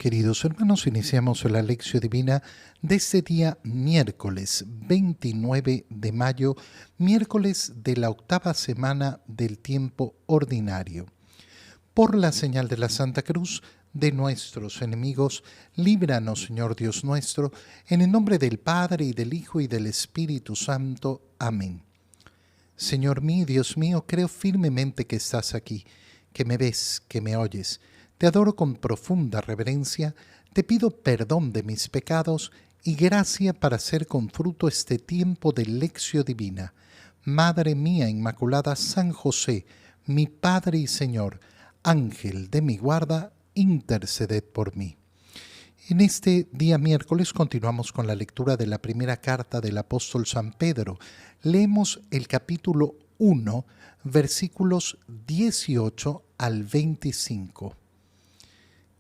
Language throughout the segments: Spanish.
Queridos hermanos, iniciamos la lección divina de este día miércoles 29 de mayo, miércoles de la octava semana del tiempo ordinario. Por la señal de la Santa Cruz de nuestros enemigos, líbranos, Señor Dios nuestro, en el nombre del Padre, y del Hijo, y del Espíritu Santo. Amén. Señor mío, Dios mío, creo firmemente que estás aquí, que me ves, que me oyes. Te adoro con profunda reverencia, te pido perdón de mis pecados y gracia para hacer con fruto este tiempo de lección divina. Madre mía Inmaculada, San José, mi Padre y Señor, Ángel de mi guarda, interceded por mí. En este día miércoles continuamos con la lectura de la primera carta del apóstol San Pedro. Leemos el capítulo 1, versículos 18 al 25.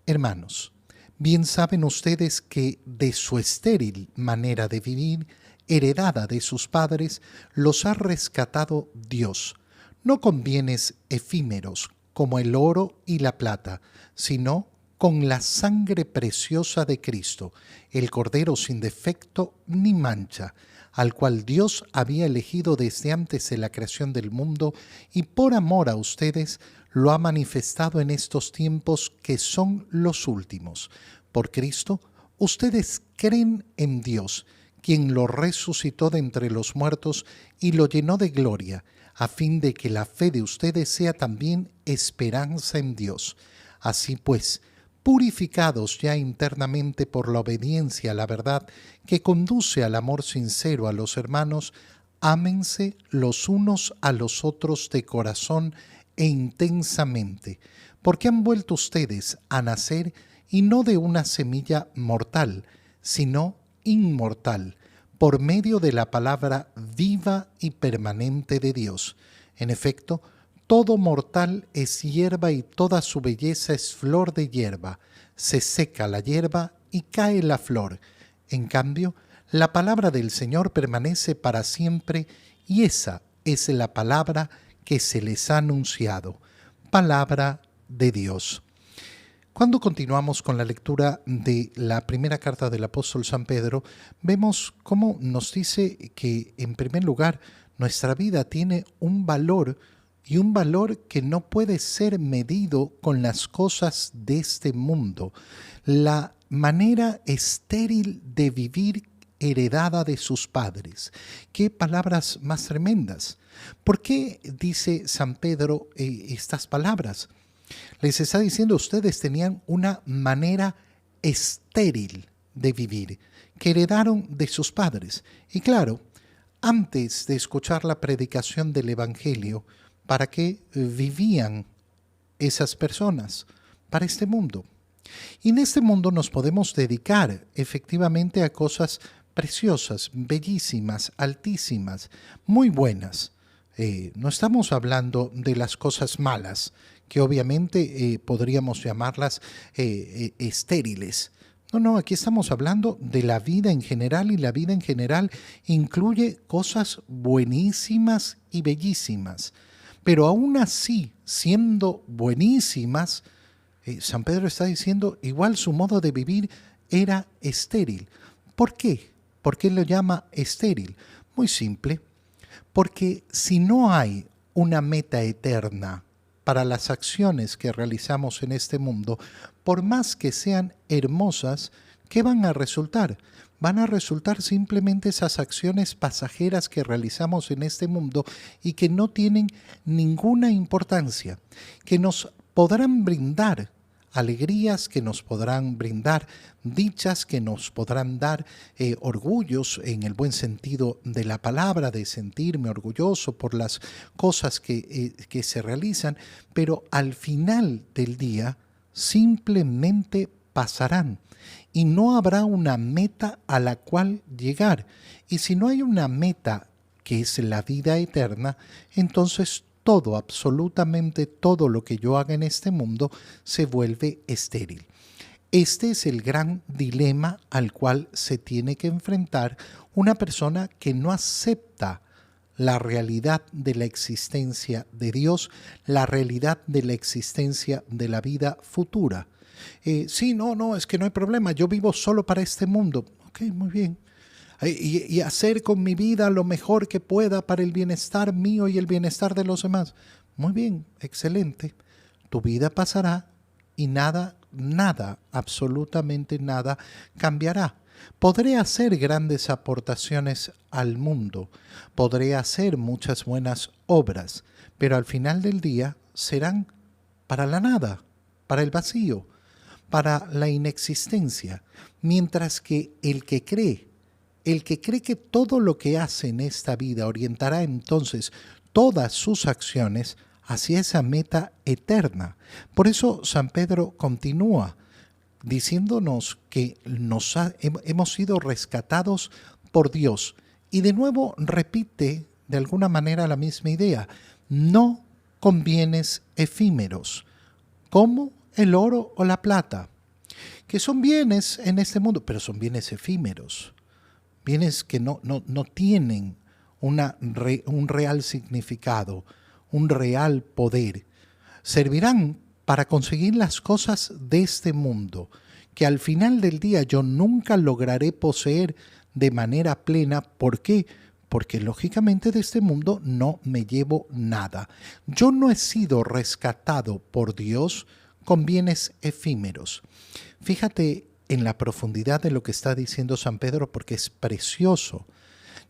Hermanos, bien saben ustedes que de su estéril manera de vivir, heredada de sus padres, los ha rescatado Dios, no con bienes efímeros como el oro y la plata, sino con la sangre preciosa de Cristo, el Cordero sin defecto ni mancha, al cual Dios había elegido desde antes de la creación del mundo y por amor a ustedes lo ha manifestado en estos tiempos que son los últimos. Por Cristo, ustedes creen en Dios, quien lo resucitó de entre los muertos y lo llenó de gloria, a fin de que la fe de ustedes sea también esperanza en Dios. Así pues, purificados ya internamente por la obediencia a la verdad que conduce al amor sincero a los hermanos, ámense los unos a los otros de corazón e intensamente, porque han vuelto ustedes a nacer y no de una semilla mortal, sino inmortal, por medio de la palabra viva y permanente de Dios. En efecto, todo mortal es hierba y toda su belleza es flor de hierba. Se seca la hierba y cae la flor. En cambio, la palabra del Señor permanece para siempre y esa es la palabra que se les ha anunciado. Palabra de Dios. Cuando continuamos con la lectura de la primera carta del apóstol San Pedro, vemos cómo nos dice que, en primer lugar, nuestra vida tiene un valor y un valor que no puede ser medido con las cosas de este mundo. La manera estéril de vivir heredada de sus padres. Qué palabras más tremendas. ¿Por qué dice San Pedro estas palabras? Les está diciendo, ustedes tenían una manera estéril de vivir, que heredaron de sus padres. Y claro, antes de escuchar la predicación del Evangelio, ¿para qué vivían esas personas? Para este mundo. Y en este mundo nos podemos dedicar efectivamente a cosas preciosas, bellísimas, altísimas, muy buenas. No estamos hablando de las cosas malas, que obviamente podríamos llamarlas estériles. No, aquí estamos hablando de la vida en general y la vida en general incluye cosas buenísimas y bellísimas. Pero aún así, siendo buenísimas, San Pedro está diciendo, igual su modo de vivir era estéril. ¿Por qué? ¿Por qué lo llama estéril? Muy simple, porque si no hay una meta eterna para las acciones que realizamos en este mundo, por más que sean hermosas, ¿qué van a resultar? Van a resultar simplemente esas acciones pasajeras que realizamos en este mundo y que no tienen ninguna importancia, que nos podrán brindar alegrías, que nos podrán brindar dichas, que nos podrán dar orgullos en el buen sentido de la palabra, de sentirme orgulloso por las cosas que se realizan, pero al final del día simplemente pasarán y no habrá una meta a la cual llegar. Y si no hay una meta que es la vida eterna, entonces todo, absolutamente todo lo que yo haga en este mundo se vuelve estéril. Este es el gran dilema al cual se tiene que enfrentar una persona que no acepta la realidad de la existencia de Dios, la realidad de la existencia de la vida futura. Sí, no, es que no hay problema, yo vivo solo para este mundo. Ok, muy bien. Y hacer con mi vida lo mejor que pueda para el bienestar mío y el bienestar de los demás. Muy bien, excelente. Tu vida pasará y nada, absolutamente nada cambiará. Podré hacer grandes aportaciones al mundo, podré hacer muchas buenas obras, pero al final del día serán para la nada, para el vacío, para la inexistencia, mientras que el que cree que todo lo que hace en esta vida orientará entonces todas sus acciones hacia esa meta eterna. Por eso San Pedro continúa diciéndonos que hemos sido rescatados por Dios. Y de nuevo repite de alguna manera la misma idea. No con bienes efímeros, como el oro o la plata, que son bienes en este mundo, pero son bienes efímeros, bienes que no tienen un real significado, un real poder. Servirán para conseguir las cosas de este mundo, que al final del día yo nunca lograré poseer de manera plena. ¿Por qué? Porque lógicamente de este mundo no me llevo nada. Yo no he sido rescatado por Dios con bienes efímeros. Fíjate en la profundidad de lo que está diciendo San Pedro, porque es precioso.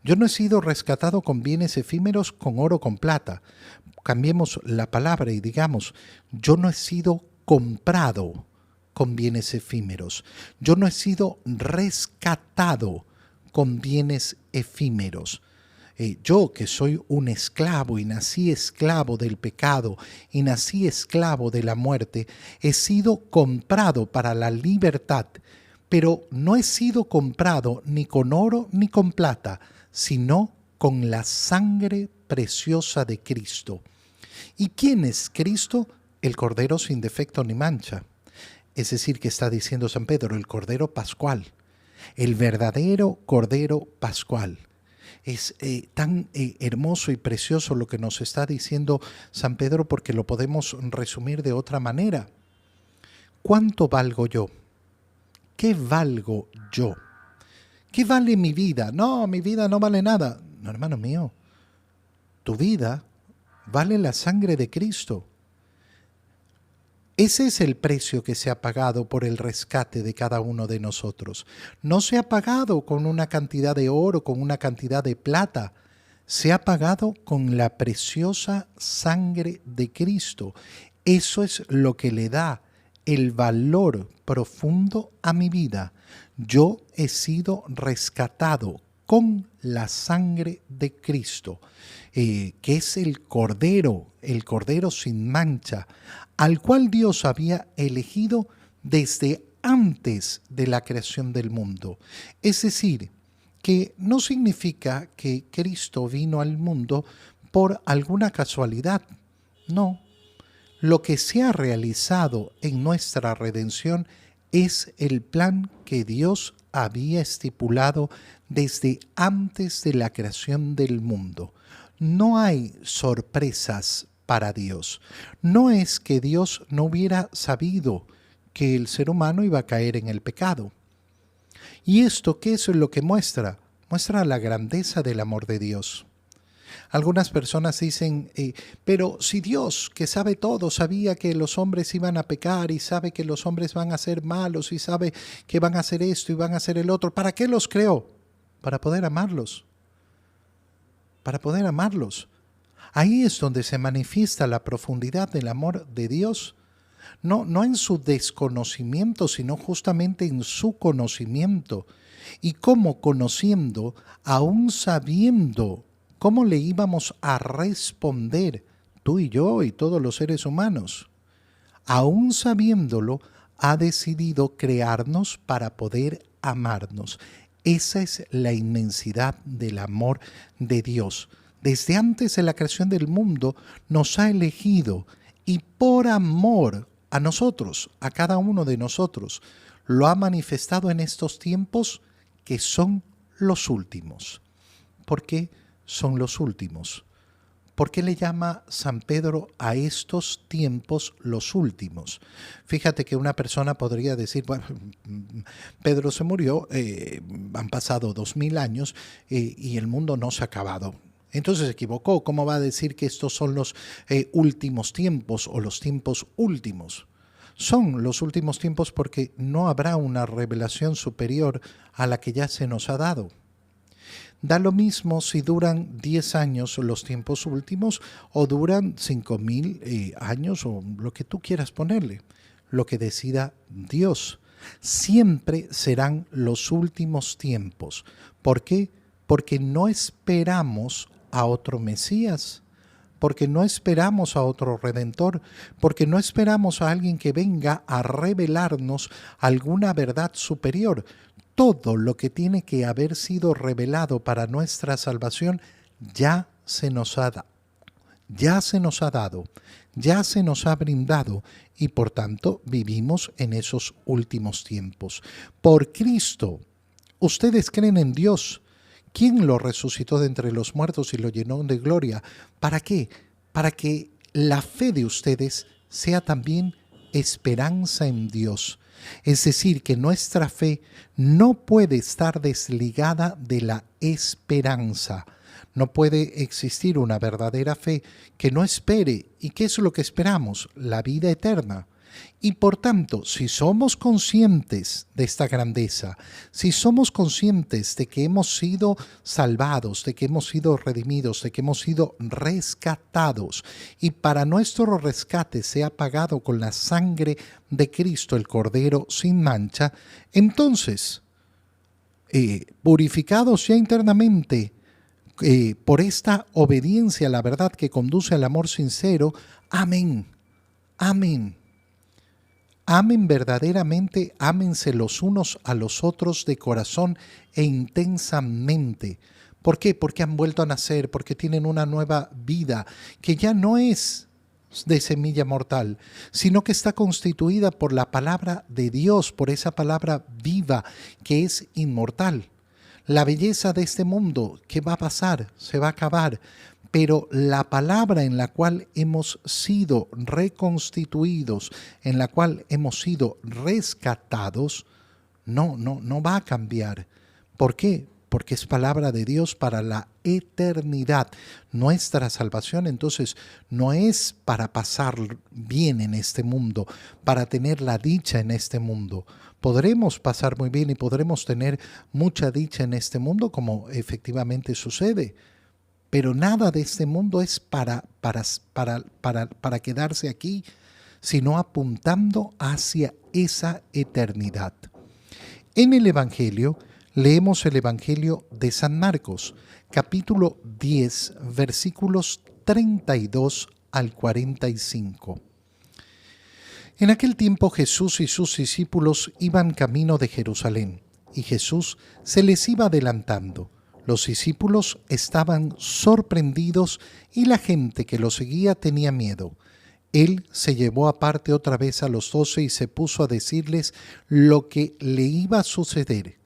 Yo no he sido rescatado con bienes efímeros, con oro, con plata. Cambiemos la palabra y digamos, yo no he sido comprado con bienes efímeros. Yo no he sido rescatado con bienes efímeros. Yo que soy un esclavo y nací esclavo del pecado y nací esclavo de la muerte, he sido comprado para la libertad, pero no he sido comprado ni con oro ni con plata, sino con la sangre preciosa de Cristo. ¿Y quién es Cristo? El Cordero sin defecto ni mancha. Es decir, que está diciendo San Pedro, el Cordero Pascual, el verdadero Cordero Pascual. Es tan hermoso y precioso lo que nos está diciendo San Pedro, porque lo podemos resumir de otra manera. ¿Cuánto valgo yo? ¿Qué valgo yo? ¿Qué vale mi vida? No, mi vida no vale nada. No, hermano mío, tu vida vale la sangre de Cristo. Ese es el precio que se ha pagado por el rescate de cada uno de nosotros. No se ha pagado con una cantidad de oro, con una cantidad de plata. Se ha pagado con la preciosa sangre de Cristo. Eso es lo que le da el valor profundo a mi vida. Yo he sido rescatado con la sangre de Cristo, que es el Cordero sin mancha, al cual Dios había elegido desde antes de la creación del mundo. Es decir, que no significa que Cristo vino al mundo por alguna casualidad. No. Lo que se ha realizado en nuestra redención es el plan que Dios había estipulado desde antes de la creación del mundo. No hay sorpresas para Dios. No es que Dios no hubiera sabido que el ser humano iba a caer en el pecado. ¿Y esto qué es lo que muestra? Muestra la grandeza del amor de Dios. Algunas personas dicen, pero si Dios, que sabe todo, sabía que los hombres iban a pecar y sabe que los hombres van a ser malos y sabe que van a hacer esto y van a hacer el otro, ¿para qué los creó? Para poder amarlos. Para poder amarlos. Ahí es donde se manifiesta la profundidad del amor de Dios. No en su desconocimiento, sino justamente en su conocimiento. Y cómo conociendo, aún sabiendo cómo le íbamos a responder, tú y yo y todos los seres humanos. Aún sabiéndolo, ha decidido crearnos para poder amarnos. Esa es la inmensidad del amor de Dios. Desde antes de la creación del mundo nos ha elegido y por amor a nosotros, a cada uno de nosotros, lo ha manifestado en estos tiempos que son los últimos. ¿Por qué son los últimos? ¿Por qué le llama San Pedro a estos tiempos los últimos? Fíjate que una persona podría decir, bueno, Pedro se murió, han pasado 2000 años y el mundo no se ha acabado. Entonces se equivocó. ¿Cómo va a decir que estos son los últimos tiempos o los tiempos últimos? Son los últimos tiempos porque no habrá una revelación superior a la que ya se nos ha dado. Da lo mismo si duran 10 años los tiempos últimos o duran 5000 años o lo que tú quieras ponerle, lo que decida Dios. Siempre serán los últimos tiempos. ¿Por qué? Porque no esperamos a otro Mesías, porque no esperamos a otro Redentor, porque no esperamos a alguien que venga a revelarnos alguna verdad superior. Todo lo que tiene que haber sido revelado para nuestra salvación ya se nos ha dado, ya se nos ha dado, ya se nos ha brindado y por tanto vivimos en esos últimos tiempos. Por Cristo, ustedes creen en Dios. ¿Quién lo resucitó de entre los muertos y lo llenó de gloria? ¿Para qué? Para que la fe de ustedes sea también esperanza en Dios. Es decir, que nuestra fe no puede estar desligada de la esperanza. No puede existir una verdadera fe que no espere. ¿Y qué es lo que esperamos? La vida eterna. Y por tanto, si somos conscientes de esta grandeza, si somos conscientes de que hemos sido salvados, de que hemos sido redimidos, de que hemos sido rescatados, y para nuestro rescate se ha pagado con la sangre de Cristo, el Cordero sin mancha, entonces, purificados ya internamente por esta obediencia a la verdad que conduce al amor sincero, amén, amén. Amen verdaderamente, ámense los unos a los otros de corazón e intensamente. ¿Por qué? Porque han vuelto a nacer, porque tienen una nueva vida que ya no es de semilla mortal, sino que está constituida por la palabra de Dios, por esa palabra viva que es inmortal. La belleza de este mundo, ¿qué va a pasar? Se va a acabar. Pero la palabra en la cual hemos sido reconstituidos, en la cual hemos sido rescatados, no va a cambiar. ¿Por qué? Porque es palabra de Dios para la eternidad. Nuestra salvación entonces no es para pasar bien en este mundo, para tener la dicha en este mundo. Podremos pasar muy bien y podremos tener mucha dicha en este mundo como efectivamente sucede. Pero nada de este mundo es para quedarse aquí, sino apuntando hacia esa eternidad. En el Evangelio, leemos el Evangelio de San Marcos, capítulo 10, versículos 32 al 45. En aquel tiempo Jesús y sus discípulos iban camino de Jerusalén, y Jesús se les iba adelantando. Los discípulos estaban sorprendidos y la gente que lo seguía tenía miedo. Él se llevó aparte otra vez a los 12 y se puso a decirles lo que le iba a suceder.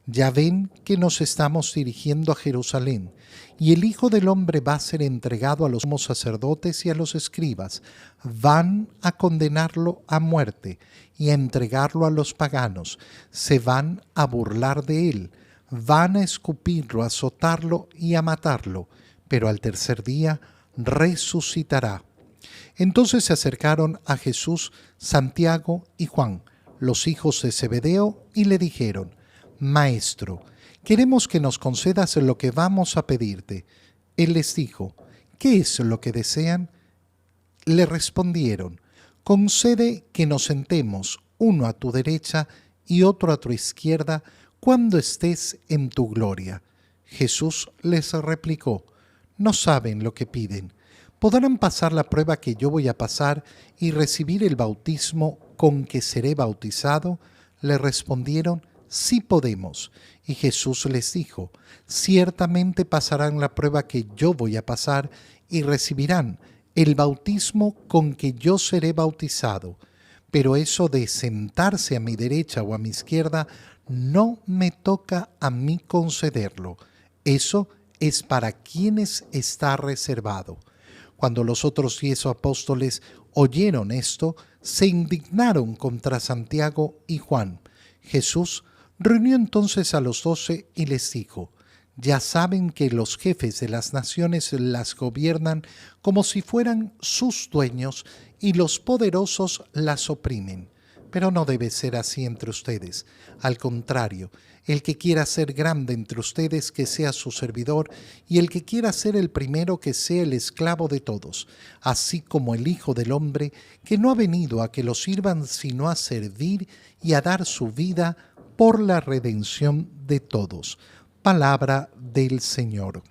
Ya ven que nos estamos dirigiendo a Jerusalén, y el Hijo del Hombre va a ser entregado a los sumos sacerdotes y a los escribas. Van a condenarlo a muerte y a entregarlo a los paganos. Se van a burlar de él. Van a escupirlo, a azotarlo y a matarlo, pero al tercer día resucitará. Entonces se acercaron a Jesús Santiago y Juan, los hijos de Zebedeo, y le dijeron: Maestro, queremos que nos concedas lo que vamos a pedirte. Él les dijo: ¿Qué es lo que desean? Le respondieron: concede que nos sentemos, uno a tu derecha y otro a tu izquierda, cuando estés en tu gloria. Jesús les replicó: no saben lo que piden. ¿Podrán pasar la prueba que yo voy a pasar y recibir el bautismo con que seré bautizado? Le respondieron: sí podemos. Y Jesús les dijo: ciertamente pasarán la prueba que yo voy a pasar y recibirán el bautismo con que yo seré bautizado. Pero eso de sentarse a mi derecha o a mi izquierda no me toca a mí concederlo. Eso es para quienes está reservado. Cuando los otros 10 apóstoles oyeron esto, se indignaron contra Santiago y Juan. Jesús reunió entonces a los 12 y les dijo: ya saben que los jefes de las naciones las gobiernan como si fueran sus dueños y los poderosos las oprimen. Pero no debe ser así entre ustedes. Al contrario, el que quiera ser grande entre ustedes, que sea su servidor, y el que quiera ser el primero, que sea el esclavo de todos, así como el Hijo del Hombre, que no ha venido a que lo sirvan, sino a servir y a dar su vida por la redención de todos. Palabra del Señor.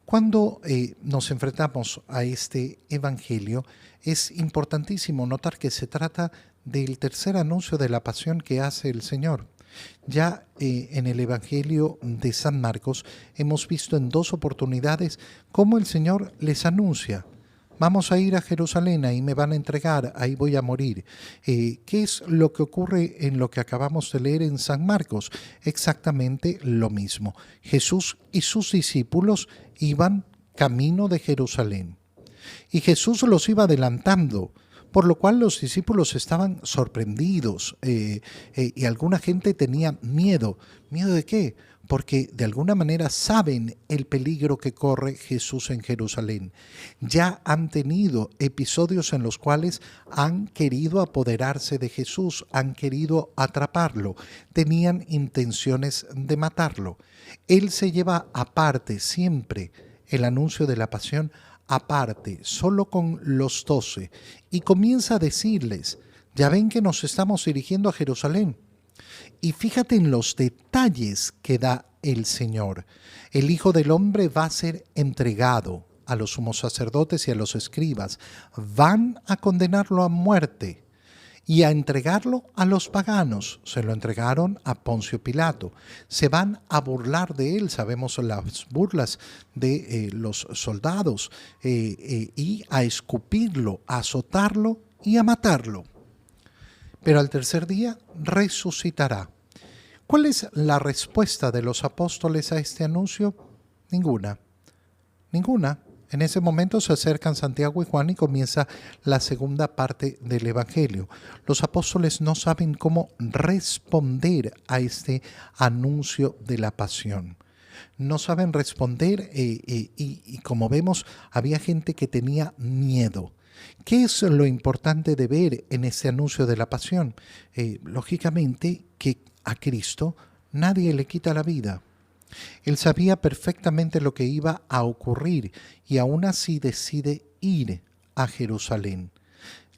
Cuando nos enfrentamos a este evangelio, es importantísimo notar que se trata del tercer anuncio de la pasión que hace el Señor. Ya en el evangelio de San Marcos hemos visto en 2 oportunidades cómo el Señor les anuncia: vamos a ir a Jerusalén, ahí me van a entregar, ahí voy a morir. ¿Qué es lo que ocurre en lo que acabamos de leer en San Marcos? Exactamente lo mismo. Jesús y sus discípulos iban camino de Jerusalén. Y Jesús los iba adelantando, por lo cual los discípulos estaban sorprendidos y alguna gente tenía miedo. ¿Miedo de qué? Porque de alguna manera saben el peligro que corre Jesús en Jerusalén. Ya han tenido episodios en los cuales han querido apoderarse de Jesús, han querido atraparlo, tenían intenciones de matarlo. Él se lleva aparte siempre el anuncio de la pasión, aparte, solo con los 12, y comienza a decirles: ya ven que nos estamos dirigiendo a Jerusalén. Y fíjate en los detalles que da el Señor. El Hijo del Hombre va a ser entregado a los sumos sacerdotes y a los escribas. Van a condenarlo a muerte y a entregarlo a los paganos. Se lo entregaron a Poncio Pilato. Se van a burlar de él, sabemos las burlas de los soldados, y a escupirlo, a azotarlo y a matarlo. Pero al tercer día resucitará. ¿Cuál es la respuesta de los apóstoles a este anuncio? Ninguna. En ese momento se acercan Santiago y Juan y comienza la segunda parte del Evangelio. Los apóstoles no saben cómo responder a este anuncio de la pasión. No saben responder y como vemos, había gente que tenía miedo. ¿Qué es lo importante de ver en este anuncio de la pasión? Lógicamente que a Cristo nadie le quita la vida. Él sabía perfectamente lo que iba a ocurrir y aún así decide ir a Jerusalén.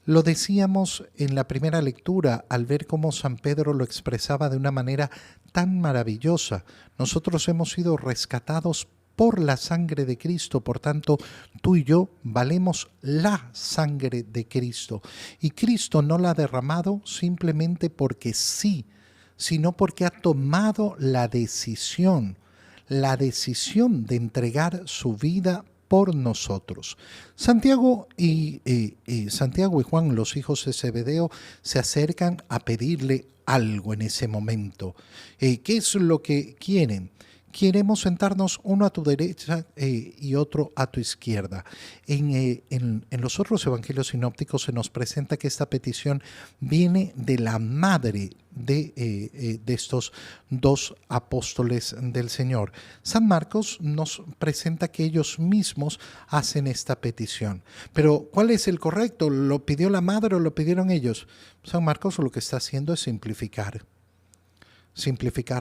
Lo decíamos en la primera lectura al ver cómo San Pedro lo expresaba de una manera tan maravillosa. Nosotros hemos sido rescatados por la sangre de Cristo, por tanto, tú y yo valemos la sangre de Cristo. Y Cristo no la ha derramado simplemente porque sí, sino porque ha tomado la decisión de entregar su vida por nosotros. Santiago y Juan, los hijos de Zebedeo, se acercan a pedirle algo en ese momento. ¿Qué es lo que quieren? Queremos sentarnos uno a tu derecha y otro a tu izquierda. En los otros evangelios sinópticos se nos presenta que esta petición viene de la madre de estos 2 apóstoles del Señor. San Marcos nos presenta que ellos mismos hacen esta petición. Pero ¿cuál es el correcto? ¿Lo pidió la madre o lo pidieron ellos? San Marcos lo que está haciendo es simplificar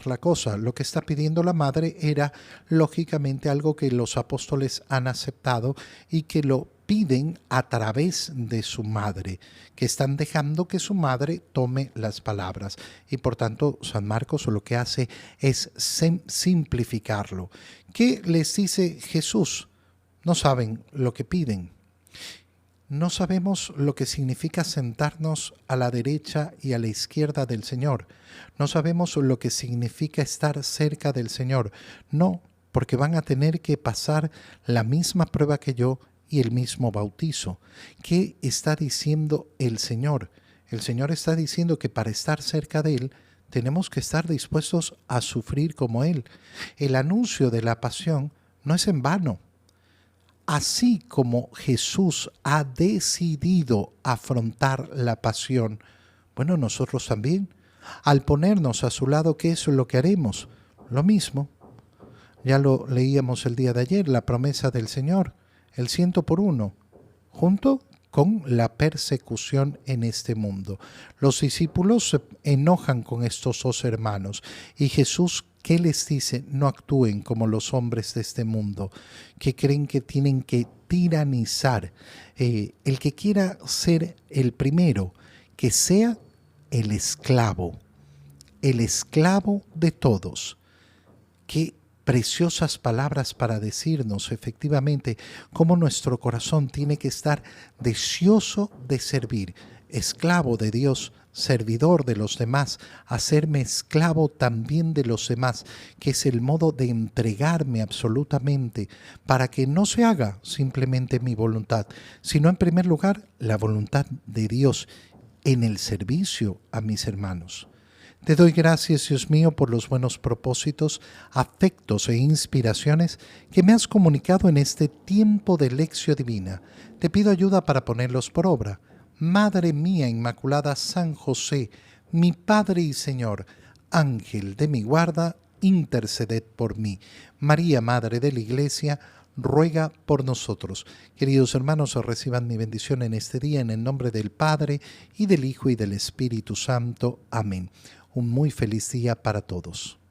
la cosa. Lo que está pidiendo la madre era lógicamente algo que los apóstoles han aceptado y que lo piden a través de su madre, que están dejando que su madre tome las palabras. Y por tanto, San Marcos lo que hace es simplificarlo. ¿Qué les dice Jesús? No saben lo que piden. No sabemos lo que significa sentarnos a la derecha y a la izquierda del Señor. No sabemos lo que significa estar cerca del Señor. No, porque van a tener que pasar la misma prueba que yo y el mismo bautizo. ¿Qué está diciendo el Señor? El Señor está diciendo que para estar cerca de Él tenemos que estar dispuestos a sufrir como Él. El anuncio de la pasión no es en vano. así como Jesús ha decidido afrontar la pasión, bueno, nosotros también, al ponernos a su lado, ¿qué es lo que haremos? Lo mismo. Ya lo leíamos el día de ayer, la promesa del Señor, el 100 por 1, junto con la persecución en este mundo. Los discípulos se enojan con estos dos hermanos y Jesús, ¿qué les dice? No actúen como los hombres de este mundo, que creen que tienen que tiranizar. El que quiera ser el primero, que sea el esclavo de todos. Qué preciosas palabras para decirnos efectivamente cómo nuestro corazón tiene que estar deseoso de servir, esclavo de Dios, servidor de los demás, hacerme esclavo también de los demás, que es el modo de entregarme absolutamente para que no se haga simplemente mi voluntad, sino en primer lugar la voluntad de Dios en el servicio a mis hermanos. Te doy gracias, Dios mío, por los buenos propósitos, afectos e inspiraciones que me has comunicado en este tiempo de lección divina. Te pido ayuda para ponerlos por obra. Madre mía Inmaculada, San José, mi Padre y Señor, Ángel de mi guarda, interceded por mí. María, Madre de la Iglesia, ruega por nosotros. Queridos hermanos, reciban mi bendición en este día, en el nombre del Padre, y del Hijo, y del Espíritu Santo. Amén. Un muy feliz día para todos.